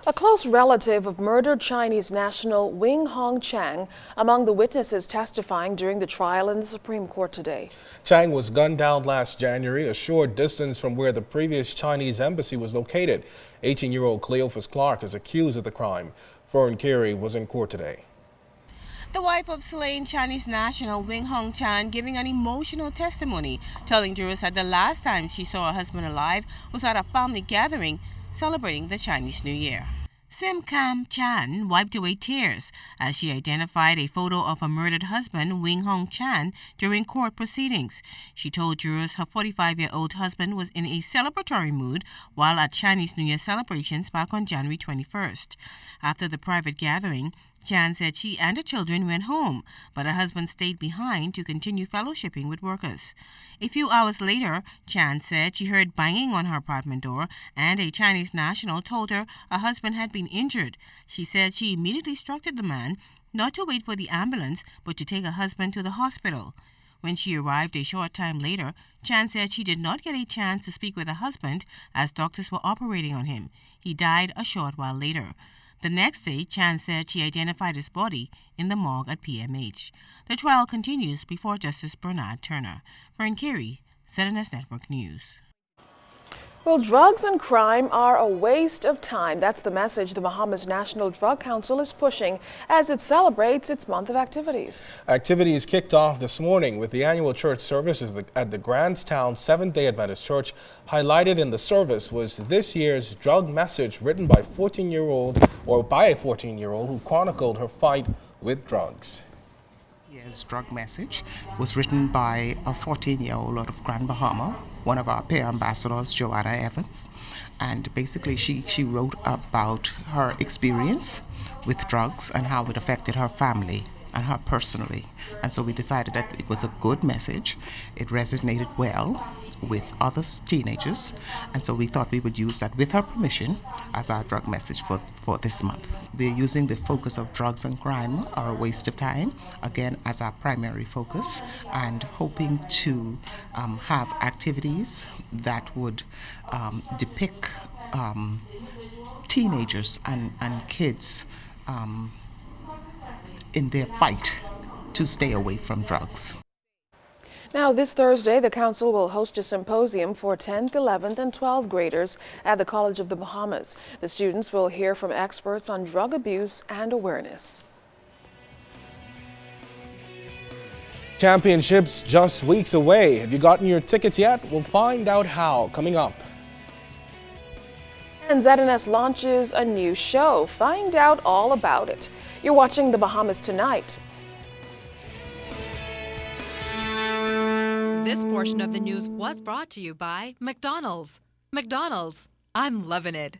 A close relative of murdered Chinese national Wing Hong Chang among the witnesses testifying during the trial in the Supreme Court today. Chang was gunned down last January, a short distance from where the previous Chinese embassy was located. 18-year-old Cleophas Clark is accused of the crime. Fern Carey was in court today. The wife of slain Chinese national Wing Hong Chan giving an emotional testimony, telling jurors that the last time she saw her husband alive was at a family gathering celebrating the Chinese New Year. Sim Kam Chan wiped away tears as she identified a photo of her murdered husband, Wing Hong Chan, during court proceedings. She told jurors her 45-year-old husband was in a celebratory mood while at Chinese New Year celebrations back on January 21st. After the private gathering, Chan said she and her children went home, but her husband stayed behind to continue fellowshipping with workers. A few hours later, Chan said she heard banging on her apartment door and a Chinese national told her husband had been injured. She said she immediately instructed the man not to wait for the ambulance but to take her husband to the hospital. When she arrived a short time later, Chan said she did not get a chance to speak with her husband as doctors were operating on him. He died a short while later. The next day, Chan said she identified his body in the morgue at PMH. The trial continues before Justice Bernard Turner. Fern Carey, ZNS Network News. Well, drugs and crime are a waste of time. That's the message the Bahamas National Drug Council is pushing as it celebrates its month of activities. Activities kicked off this morning with the annual church services at the Grandstown Seventh-day Adventist Church. Highlighted in the service was this year's drug message written by a 14-year-old who chronicled her fight with drugs. Year's drug message was written by a 14-year-old out of Grand Bahama, one of our peer ambassadors, Joanna Evans, and basically she wrote about her experience with drugs and how it affected her family and her personally. And so we decided that it was a good message. It resonated well with other teenagers, and so we thought we would use that with her permission as our drug message for this month. We're using the focus of drugs and crime are a waste of time, again, as our primary focus, and hoping to have activities that would depict teenagers and kids in their fight to stay away from drugs. Now, this Thursday, the Council will host a symposium for 10th, 11th, and 12th graders at the College of the Bahamas. The students will hear from experts on drug abuse and awareness. Championships just weeks away. Have you gotten your tickets yet? We'll find out how coming up. And ZNS launches a new show. Find out all about it. You're watching The Bahamas Tonight. This portion of the news was brought to you by McDonald's. McDonald's, I'm loving it.